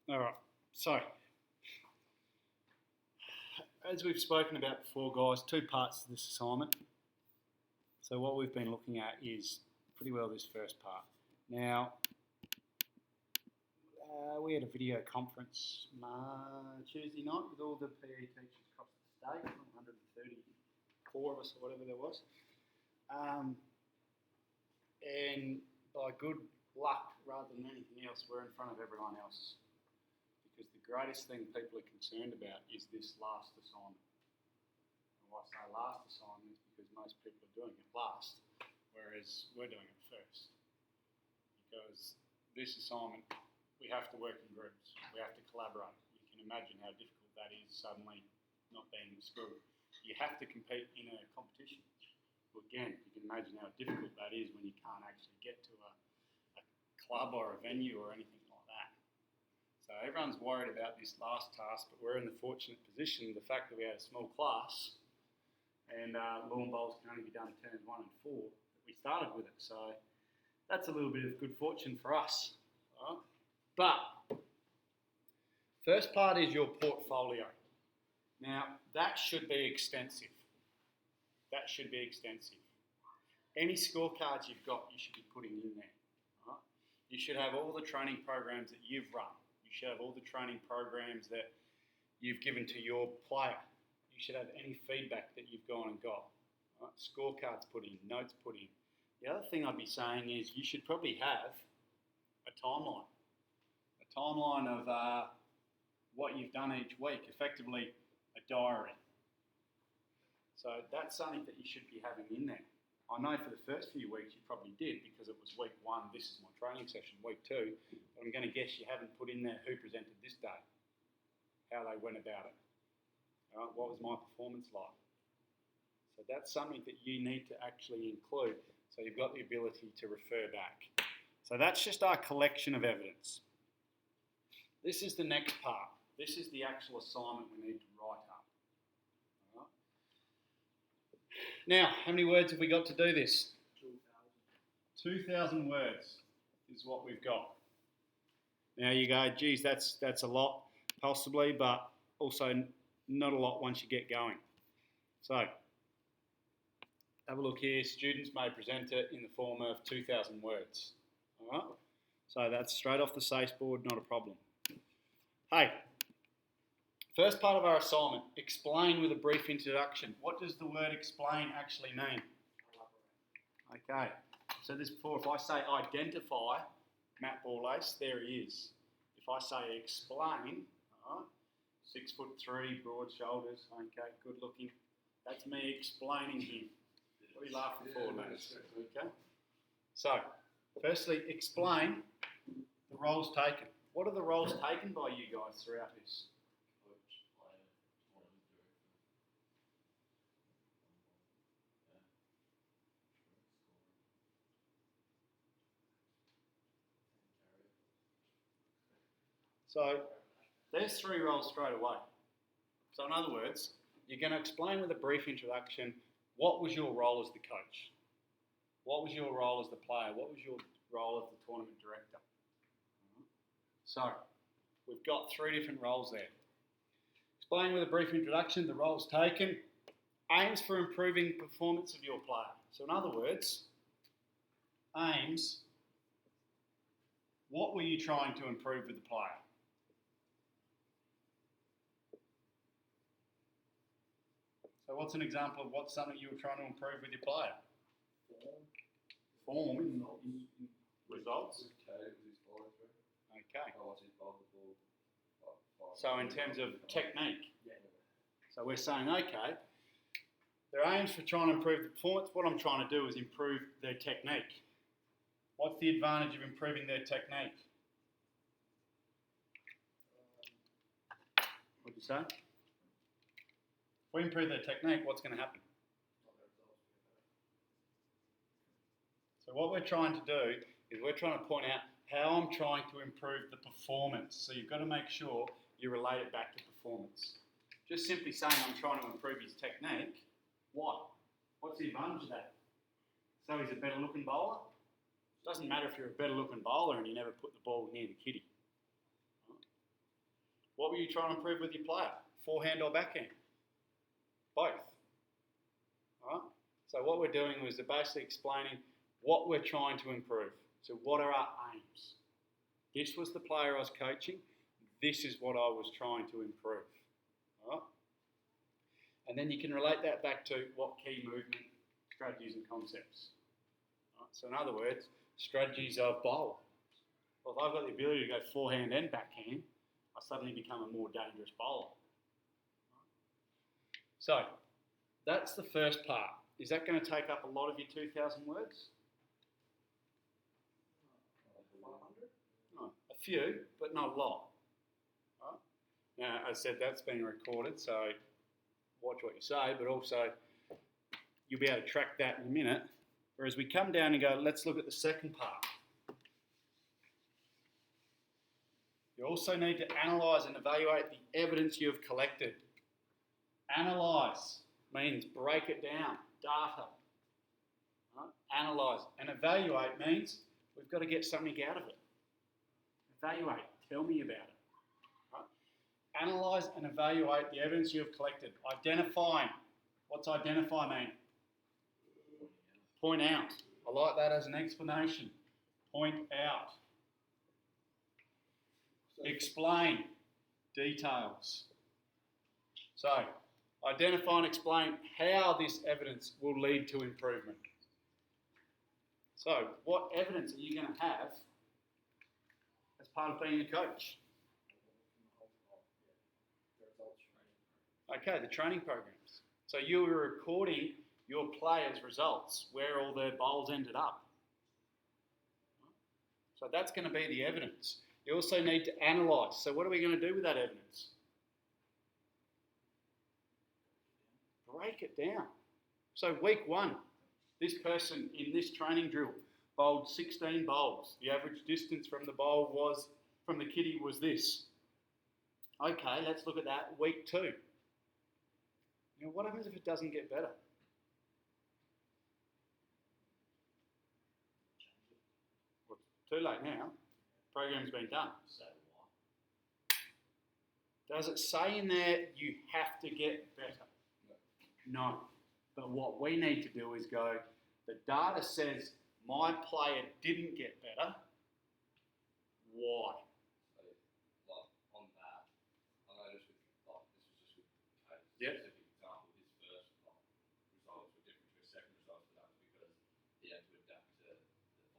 All right. So, as we've spoken about before, guys, two parts to this assignment. So what we've been looking at is pretty well this first part. Now, we had a video conference Tuesday night with all the PE teachers across the state, 134 of us or whatever there was. And by good luck, rather than anything else, we're in front of everyone else. Because the greatest thing people are concerned about is this last assignment. And why I say last assignment is because most people are doing it last, whereas we're doing it first. Because this assignment, we have to work in groups, we have to collaborate. You can imagine how difficult that is suddenly not being in school. You have to compete in a competition. Well, again, you can imagine how difficult that is when you can't actually get to a club or a venue or anything like that. So everyone's worried about this last task, but we're in the fortunate position, the fact that we had a small class and lawn bowls can only be done turns 1 and 4, that we started with it. So that's a little bit of good fortune for us. Right? But first part is your portfolio. Now, that should be extensive. That should be extensive. Any scorecards you've got, you should be putting in there. Right? You should have all the training programs that you've run. You should have all the training programs that you've given to your player. You should have any feedback that you've gone and got. Right? Scorecards put in, notes put in. The other thing I'd be saying is you should probably have a timeline. A timeline of what you've done each week, effectively a diary. So that's something that you should be having in there. I know for the first few weeks you probably did because it was week 1, this is my training session, week 2, but I'm going to guess you haven't put in there who presented this day, how they went about it, all right, what was my performance like. So that's something that you need to actually include so you've got the ability to refer back. So that's just our collection of evidence. This is the next part. This is the actual assignment we need to write up. Now, how many words have we got to do this? 2,000 words is what we've got. Now you go, geez, that's a lot, possibly, but also not a lot once you get going. So, have a look here. Students may present it in the form of 2,000 words. All right? So that's straight off the SACE board, not a problem. Hey. First part of our assignment, explain with a brief introduction. What does the word explain actually mean? Okay, so this before, if I say identify Matt Borlace, there he is. If I say explain, all right, 6'3", broad shoulders, okay, good looking. That's me explaining him. What are you laughing for, lads? Okay. So, firstly, explain the roles taken. What are the roles taken by you guys throughout this? So there's 3 roles straight away. So in other words, you're going to explain with a brief introduction what was your role as the coach, what was your role as the player, what was your role as the tournament director. So we've got 3 different roles there. Explain with a brief introduction the roles taken, aims for improving the performance of your player. So in other words, aims, what were you trying to improve with the player? So what's an example of what's something you were trying to improve with your player? Form in results. Okay. So in terms of technique. So we're saying, okay, their aims for trying to improve the performance. What I'm trying to do is improve their technique. What's the advantage of improving their technique? What'd you say? If we improve their technique, what's going to happen? So what we're trying to do is we're trying to point out how I'm trying to improve the performance. So you've got to make sure you relate it back to performance. Just simply saying I'm trying to improve his technique, what? What's the advantage of that? So he's a better looking bowler? It doesn't matter if you're a better looking bowler and you never put the ball near the kitty. What were you trying to improve with your player? Forehand or backhand? Both. All right? So what we're doing is basically explaining what we're trying to improve. So what are our aims? This was the player I was coaching. This is what I was trying to improve. All right? And then you can relate that back to what key movement strategies and concepts. All right? So in other words, strategies of bowl. Well, if I've got the ability to go forehand and backhand, I suddenly become a more dangerous bowler. So that's the first part. Is that going to take up a lot of your 2,000 words? No, a few, but not a lot. Right? Now, as I said, that's being recorded, so watch what you say, but also you'll be able to track that in a minute. Whereas we come down and go, let's look at the second part. You also need to analyse and evaluate the evidence you have collected. Analyse means break it down, data. Right? Analyse and evaluate means we've got to get something out of it. Evaluate, tell me about it. Right? Analyse and evaluate the evidence you have collected. Identifying, what's identify mean? Point out. I like that as an explanation. Point out. Explain, details. So, identify and explain how this evidence will lead to improvement. So, what evidence are you going to have as part of being a coach? Okay, the training programs. So you were recording your players' results, where all their bowls ended up. So that's going to be the evidence. You also need to analyse. So what are we going to do with that evidence? Break it down. So week 1, this person in this training drill bowled 16 bowls. The average distance from the bowl was, from the kitty was this. Okay, let's look at that. Week 2. You know, what happens if it doesn't get better? Well, it's too late now. Program's been done. Does it say in there you have to get better? No. But what we need to do is go, the data says my player didn't get better. Why? So, like, on that, I noticed with, like, this was just with a Yep. specific example, his first results were different to his second results, but that was because he had to adapt to the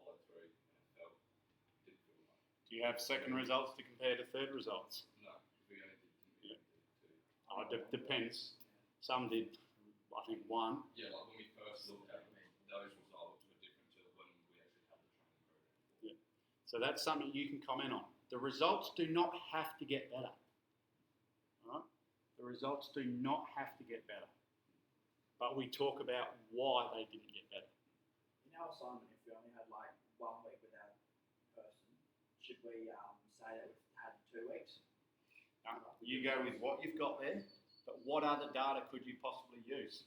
follow through and didn't feel right. Do you have second results to compare to third results? No, we only did two. Oh, depends. Some did, I think, 1. Yeah, like when we first looked at it, those results were different to when we actually had the training program. So that's something you can comment on. The results do not have to get better. All right? The results do not have to get better. But we talk about why they didn't get better. In our assignment, if we only had like 1 week with our person, should we say that we've had 2 weeks? No, you go with what you've got there, but what other data could you possibly use?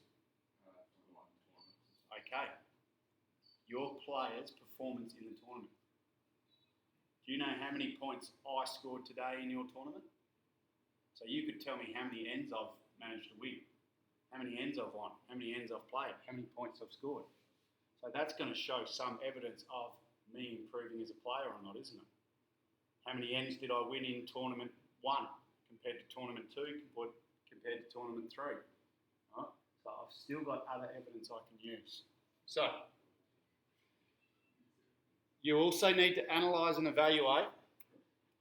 Okay. Your player's performance in the tournament. Do you know how many points I scored today in your tournament? So you could tell me how many ends I've managed to win, how many ends I've won, how many ends I've played, how many points I've scored. So that's going to show some evidence of me improving as a player or not, isn't it? How many ends did I win in tournament 1 compared to tournament 2 compared to tournament 3? Right? So I've still got other evidence I can use. So you also need to analyse and evaluate,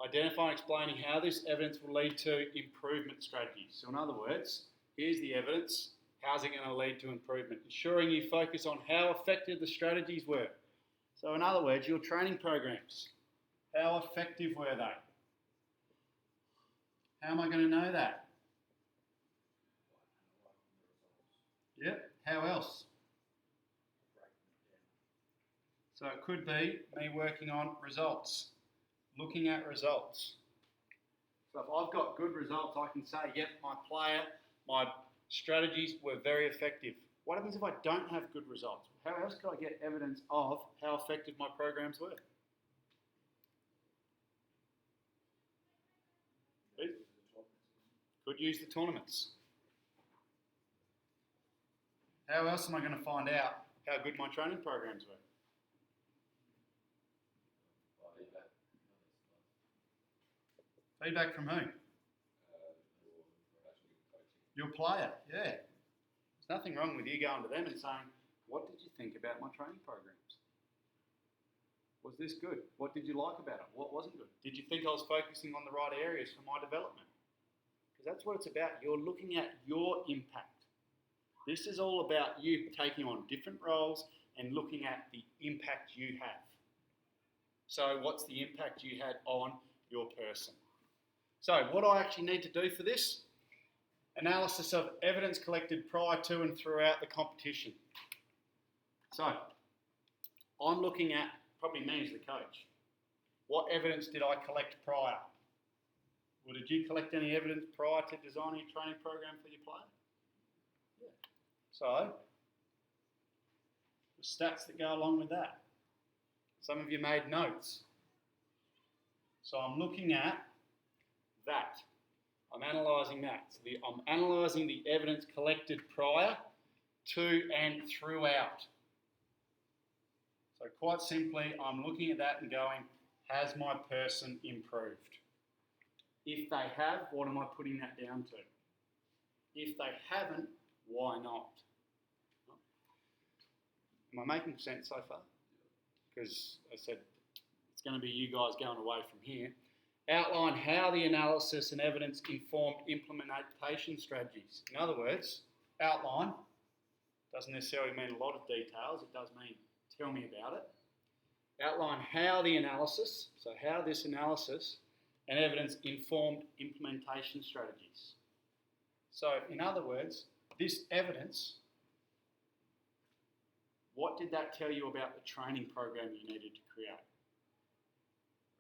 identify and explaining how this evidence will lead to improvement strategies. So in other words, here's the evidence. How's it going to lead to improvement? Ensuring you focus on how effective the strategies were. So in other words, your training programs, how effective were they? How am I going to know that? Yep. How else? So it could be me working on results, looking at results. So if I've got good results, I can say, yep, my strategies were very effective. What happens if I don't have good results? How else could I get evidence of how effective my programs were? Could use the tournaments. How else am I going to find out how good my training programs were? Feedback. Feedback from who? Your player, yeah. There's nothing wrong with you going to them and saying, what did you think about my training programs? Was this good? What did you like about it? What wasn't good? Did you think I was focusing on the right areas for my development? Because that's what it's about. You're looking at your impact. This is all about you taking on different roles and looking at the impact you have. So what's the impact you had on your person? So what do I actually need to do for this? Analysis of evidence collected prior to and throughout the competition. So I'm looking at, probably me as the coach, what evidence did I collect prior? Well, did you collect any evidence prior to designing a training program for your player? Yeah. So, the stats that go along with that. Some of you made notes. So I'm looking at that. I'm analysing that. So I'm analysing the evidence collected prior to and throughout. So quite simply, I'm looking at that and going, has my person improved? If they have, what am I putting that down to? If they haven't, why not? Am I making sense so far? Because I said it's going to be you guys going away from here. Outline how the analysis and evidence informed implementation strategies. In other words, outline doesn't necessarily mean a lot of details. It does mean tell me about it. Outline how the analysis, so how this analysis and evidence informed implementation strategies. So in other words, this evidence, what did that tell you about the training program you needed to create?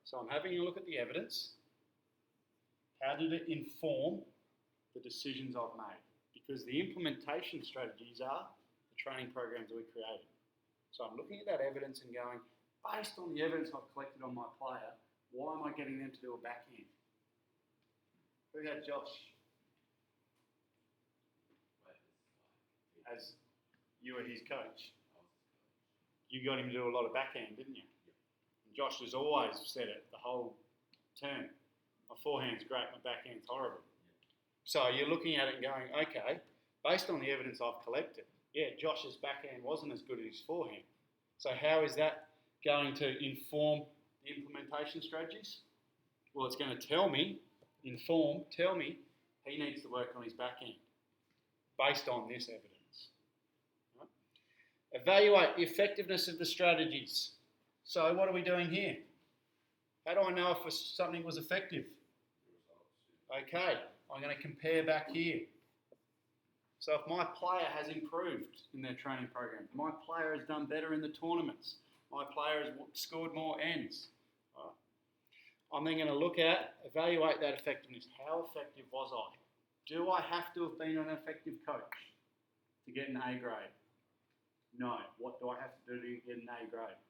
So I'm having a look at the evidence. How did it inform the decisions I've made? Because the implementation strategies are the training programs we created. So I'm looking at that evidence and going, based on the evidence I've collected on my player, why am I getting them to do a backhand? Who had Josh as you were his coach? You got him to do a lot of backhand, didn't you? And Josh has always said it the whole term. My forehand's great, my backhand's horrible. So you're looking at it and going, okay, based on the evidence I've collected, yeah, Josh's backhand wasn't as good as his forehand. So how is that going to inform the implementation strategies? Well, it's going to tell me he needs to work on his backhand based on this evidence. Right? Evaluate the effectiveness of the strategies. So what are we doing here? How do I know if something was effective? Okay, I'm going to compare back here. So if my player has improved in their training program, my player has done better in the tournaments, my player has scored more ends, right? I'm then going to look at, evaluate that effectiveness. How effective was I? Do I have to have been an effective coach to get an A grade? No. What do I have to do to get an A grade?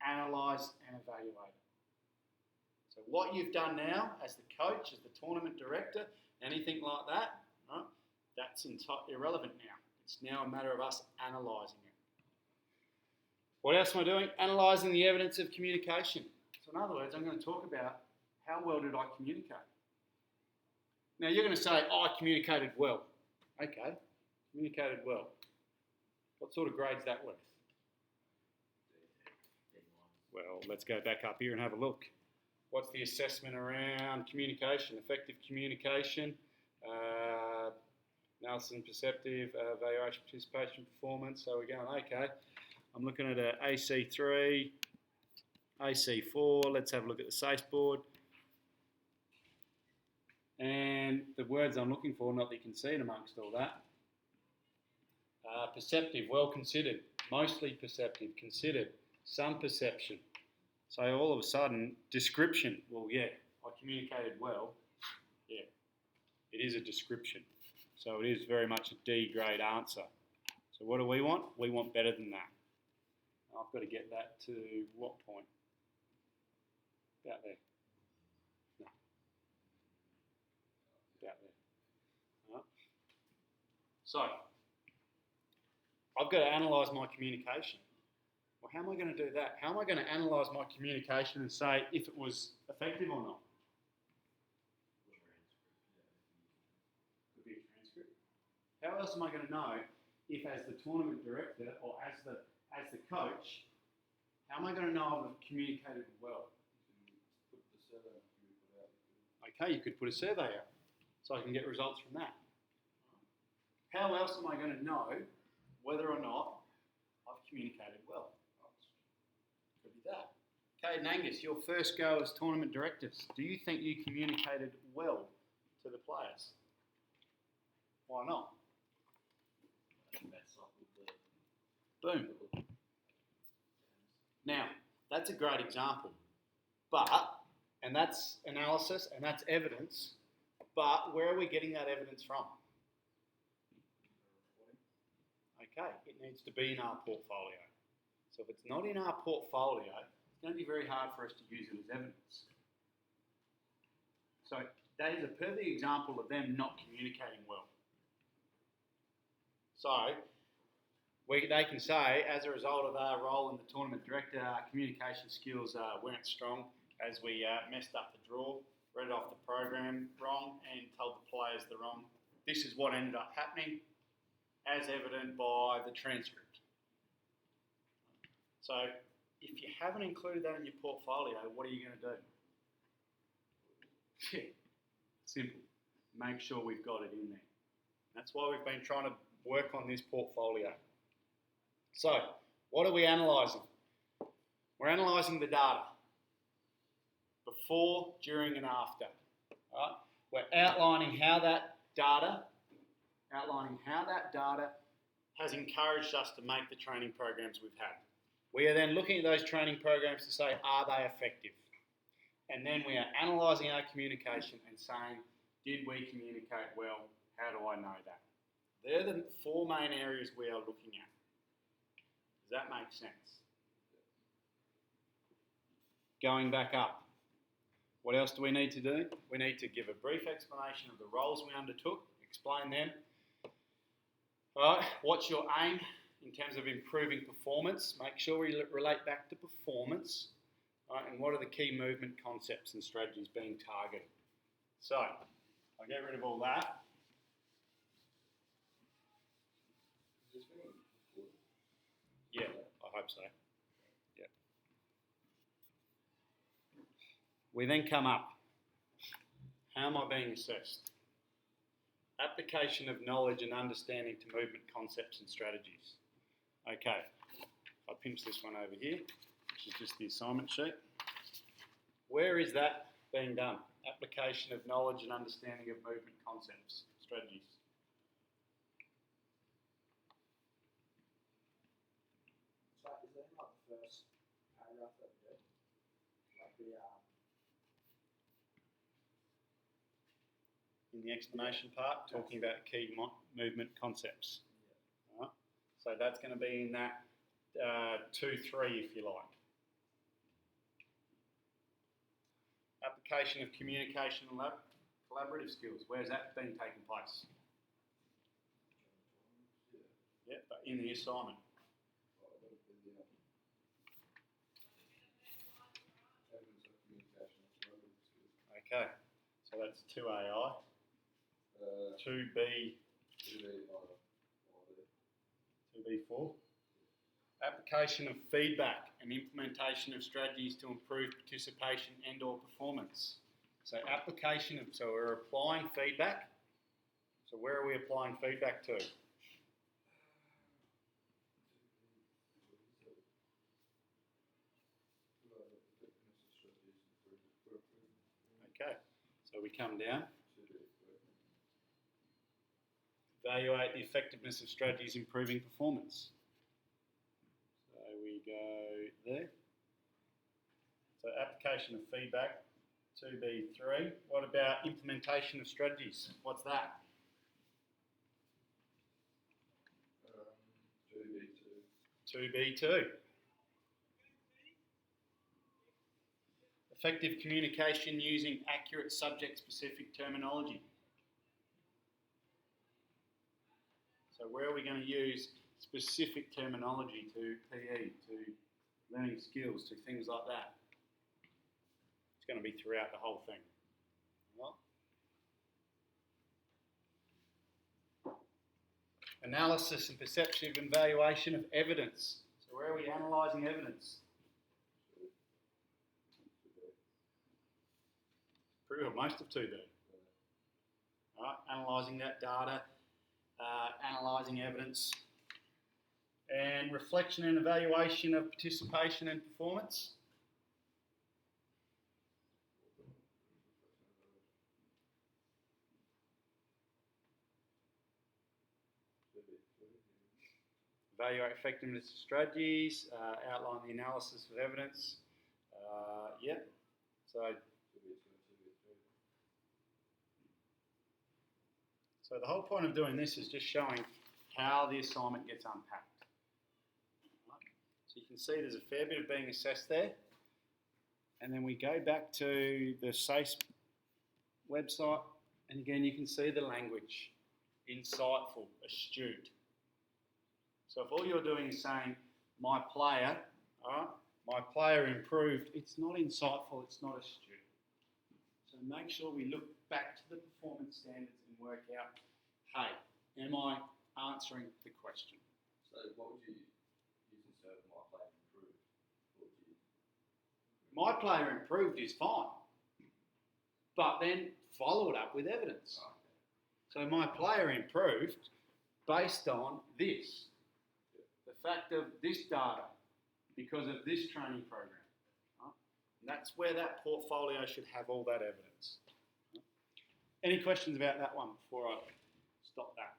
Analyse and evaluate it. So what you've done now as the coach, as the tournament director, anything like that, right, that's irrelevant now. It's now a matter of us analysing it. What else am I doing? Analysing the evidence of communication. So in other words, I'm going to talk about how well did I communicate. Now you're going to say, oh, I communicated well. Okay, communicated well. What sort of grade's that worth? Well, let's go back up here and have a look. What's the assessment around communication? Effective communication, analysis and perceptive, evaluation, participation, performance. So we're going, okay, I'm looking at a AC3, AC4. Let's have a look at the SACE board. And the words I'm looking for, not that you can see it amongst all that. Perceptive, well considered, mostly perceptive, considered, some perception. So all of a sudden, description, well, yeah, I communicated well. Yeah, it is a description. So it is very much a D grade answer. So what do we want? We want better than that. I've got to get that to what point? About there. No. So, I've got to analyse my communication. Well, how am I going to do that? How am I going to analyse my communication and say if it was effective or not? Could be a transcript. How else am I going to know if, as the tournament director or as the coach, how am I going to know I've communicated well? Okay, you could put a survey out so I can get results from that. How else am I going to know whether or not I've communicated well? Could be that. Okay, Angus, your first go as tournament directors. Do you think you communicated well to the players? Why not? Boom. Now, that's a great example. And that's analysis and that's evidence, but where are we getting that evidence from? Okay, it needs to be in our portfolio. So if it's not in our portfolio, it's going to be very hard for us to use it as evidence. So that is a perfect example of them not communicating well. So they can say, as a result of our role in the tournament director, our communication skills weren't strong as we messed up the draw, read off the program wrong and told the players the wrong. This is what ended up happening, as evident by the transcript. So if you haven't included that in your portfolio, what are you going to do? Yeah, simple. Make sure we've got it in there. That's why we've been trying to work on this portfolio. So, what are we analysing? We're analysing the data. Before, during and after. Right? We're outlining how that data has encouraged us to make the training programs we've had. We are then looking at those training programs to say, are they effective? And then we are analysing our communication and saying, did we communicate well? How do I know that? They're the four main areas we are looking at. Does that make sense? Going back up. What else do we need to do? We need to give a brief explanation of the roles we undertook, explain them. All right, what's your aim in terms of improving performance? Make sure we relate back to performance. All right, and what are the key movement concepts and strategies being targeted? So, I'll get rid of all that. Yeah, I hope so. Yeah. We then come up. How am I being assessed? Application of knowledge and understanding to movement concepts and strategies. Okay, I'll pinch this one over here, which is just the assignment sheet. Where is that being done? Application of knowledge and understanding of movement concepts, strategies. So is that not the first paragraph that we did? Like the In the explanation part, talking about key movement concepts. Yeah. Right. So that's going to be in that 2-3, if you like. Application of communication and collaborative skills. Where's that been taking place? Yeah, but in the assignment. Okay, so that's 2AI. 2B4. Application of feedback and implementation of strategies to improve participation and or performance. So so we're applying feedback. So where are we applying feedback to? Okay, so we come down. Evaluate the effectiveness of strategies improving performance. So we go there. So application of feedback, 2B3. What about implementation of strategies? What's that? 2B2. Effective communication using accurate subject-specific terminology. where are we going to use specific terminology to PE, to learning skills, to things like that? It's going to be throughout the whole thing. Right? Analysis and perceptive evaluation of evidence. So where are we analysing evidence? Pretty well, most of 2D. Right? Analysing that data, analysing evidence, and reflection and evaluation of participation and performance. Evaluate effectiveness of strategies, outline the analysis of evidence. So the whole point of doing this is just showing how the assignment gets unpacked. Right. So you can see there's a fair bit of being assessed there. And then we go back to the SACE website, and again you can see the language. Insightful, astute. So if all you're doing is saying, my player improved, it's not insightful, it's not astute. So make sure we look back to the performance standards and work out, hey, am I answering the question? So what would you use instead of my player improved? What would you... My player improved is fine, but then follow it up with evidence. Oh, So okay. my player improved based on this. The fact of this data, because of this training program. Right? And that's where that portfolio should have all that evidence. Any questions about that one before I stop that?